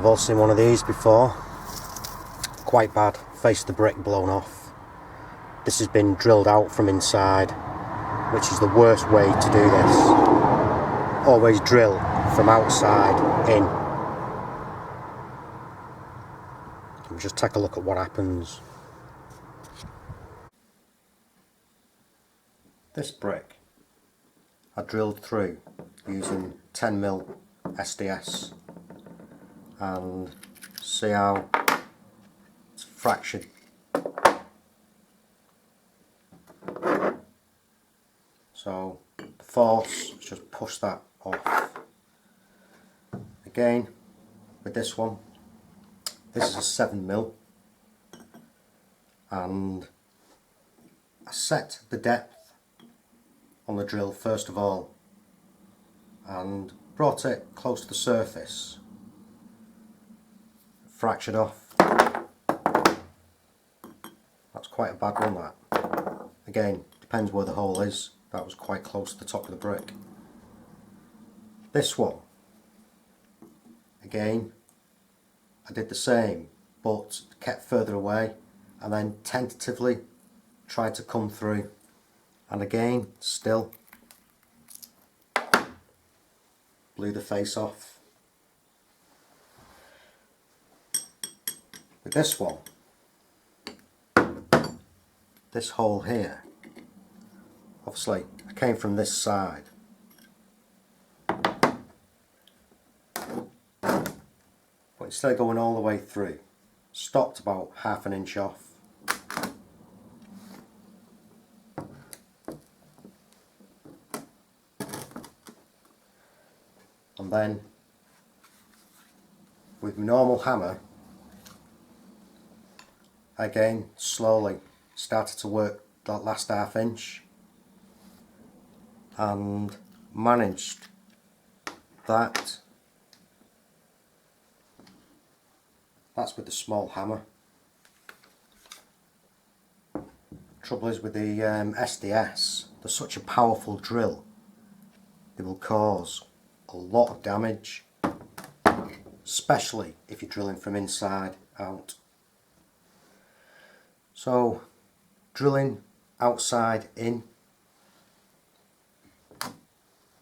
I've all seen one of these before. Quite bad, face of the brick blown off. This has been drilled out from inside, which is the worst way to do this. Always drill from outside in. And just take a look at what happens. This brick I drilled through using 10mm SDS, and see how it's fractured. So the force just push that off. Again with this one, this is a 7mm, and I set the depth on the drill first of all and brought it close to the surface. Fractured off. That's quite a bad one, that. Again, depends where the hole is. That was quite close to the top of the brick. This one, again, I did the same, but kept further away and then tentatively tried to come through, and again, still blew the face off. With this one, this hole here, obviously I came from this side, but instead of going all the way through, stopped about ½ an inch off. And then with my normal hammer, again slowly started to work that last ½ inch and managed that. That's with the small hammer. Trouble is with the SDS, they're such a powerful drill, they will cause a lot of damage, especially if you're drilling from inside out. So drilling outside in,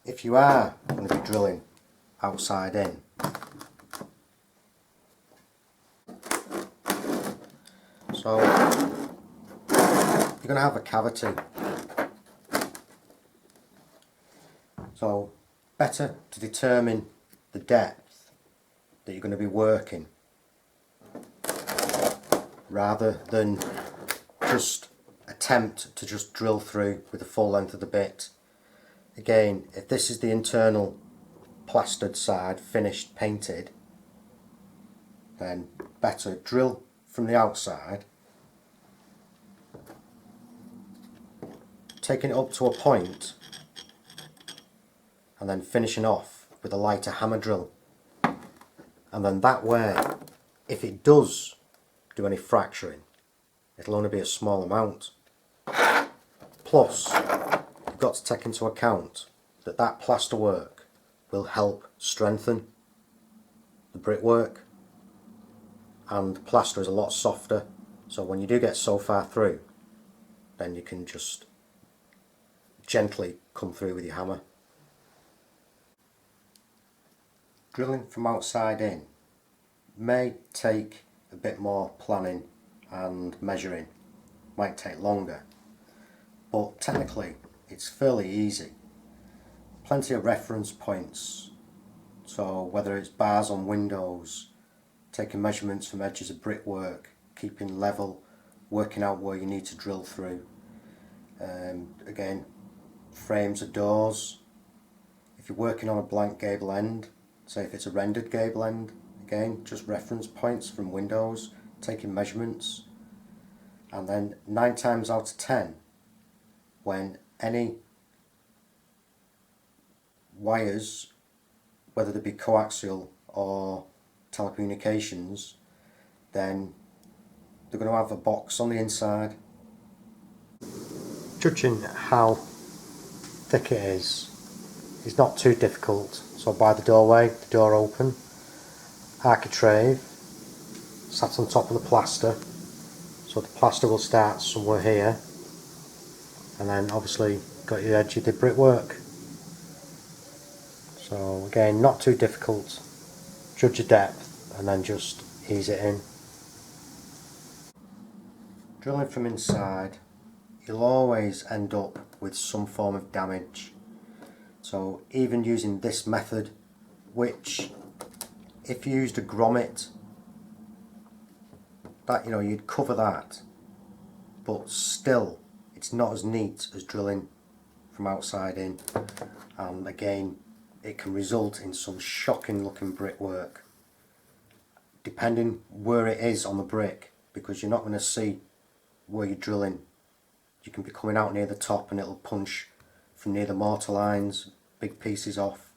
if you are going to be drilling outside in, so you're going to have a cavity, so better to determine the depth that you're going to be working rather than just attempt to just drill through with the full length of the bit. Again, if this is the internal plastered side, finished, painted, then better drill from the outside, taking it up to a point and then finishing off with a lighter hammer drill. And then that way, if it does do any fracturing, it'll only be a small amount. Plus, you've got to take into account that that plaster work will help strengthen the brickwork, and plaster is a lot softer, so when you do get so far through, then you can just gently come through with your hammer. Drilling from outside in may take a bit more planning and measuring, might take longer, but technically it's fairly easy. Plenty of reference points, so whether it's bars on windows, taking measurements from edges of brickwork, keeping level, working out where you need to drill through. Again, frames of doors, if you're working on a blank gable end, say if it's a rendered gable end, again just reference points from windows, taking measurements, and then 9 times out of 10 when any wires, whether they be coaxial or telecommunications, then they're going to have a box on the inside. Judging how thick it is not too difficult. So by the doorway, the door open, architrave sat on top of the plaster, so the plaster will start somewhere here, and then obviously got your edge of the brickwork. So again, not too difficult. Judge your depth and then just ease it in. Drilling from inside, you'll always end up with some form of damage. So even using this method, which if you used a grommet, that you'd cover that, but still it's not as neat as drilling from outside in, and again it can result in some shocking looking brickwork depending where it is on the brick, because you're not going to see where you're drilling. You can be coming out near the top and it'll punch from near the mortar lines big pieces off.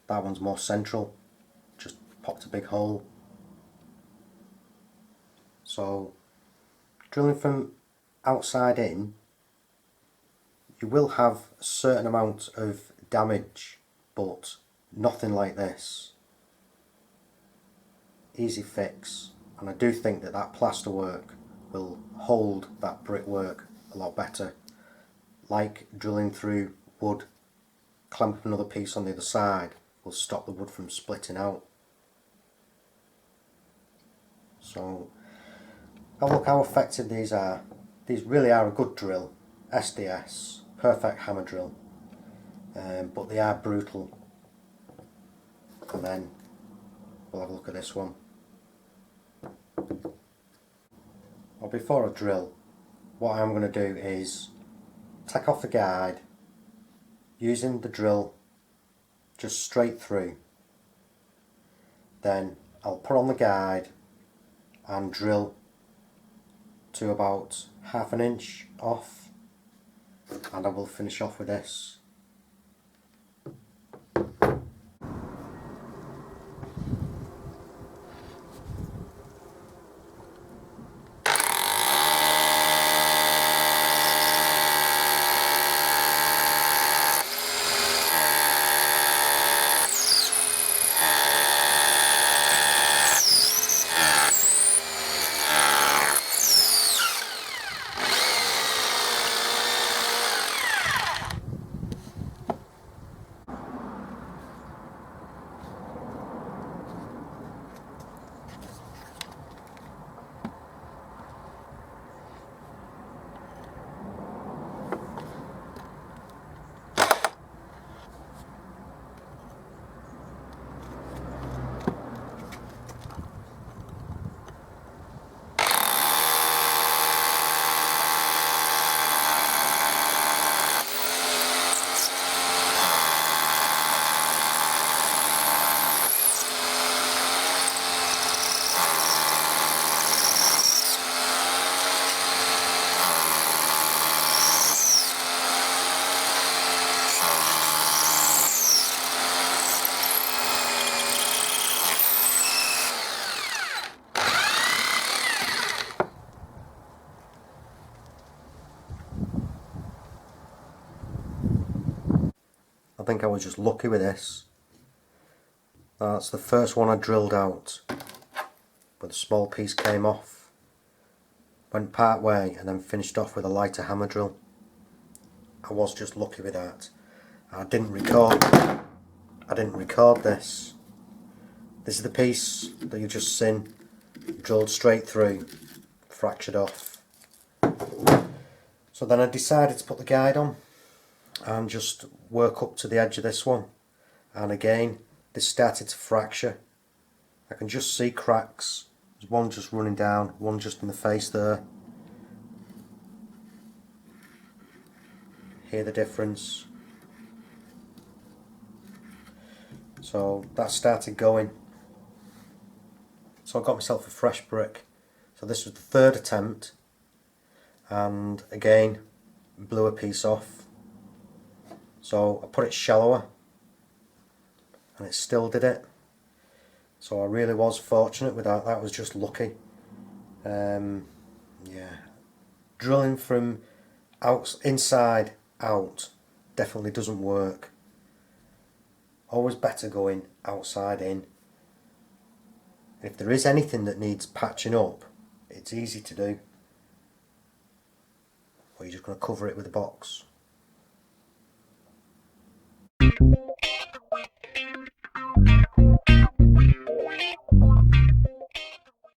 That one's more central, just popped a big hole. So drilling from outside in, you will have a certain amount of damage, but nothing like this. Easy fix, and I do think that that plasterwork will hold that brickwork a lot better. Like drilling through wood, clamp another piece on the other side will stop the wood from splitting out. So now look how effective these are. These really are a good drill. SDS, perfect hammer drill, but they are brutal. And then we'll have a look at this one. Well, before I drill, what I'm going to do is take off the guide, using the drill just straight through. Then I'll put on the guide and drill to about ½ an inch off, and I will finish off with this. I think I was just lucky with this. That's the first one I drilled out, but the small piece came off. Went part way and then finished off with a lighter hammer drill. I was just lucky with that. I didn't record this. This is the piece that you just seen, drilled straight through, fractured off. So then I decided to put the guide on and just work up to the edge of this one, and again this started to fracture. I can just see cracks. There's one just running down, one just in the face there. Hear the difference. So that started going. So I got myself a fresh brick. So this was the third attempt, and again blew a piece off. So I put it shallower and it still did it. So I really was fortunate with that. That was just lucky. Yeah, drilling from inside out definitely doesn't work. Always better going outside in. If there is anything that needs patching up, it's easy to do. Or you're just going to cover it with a box.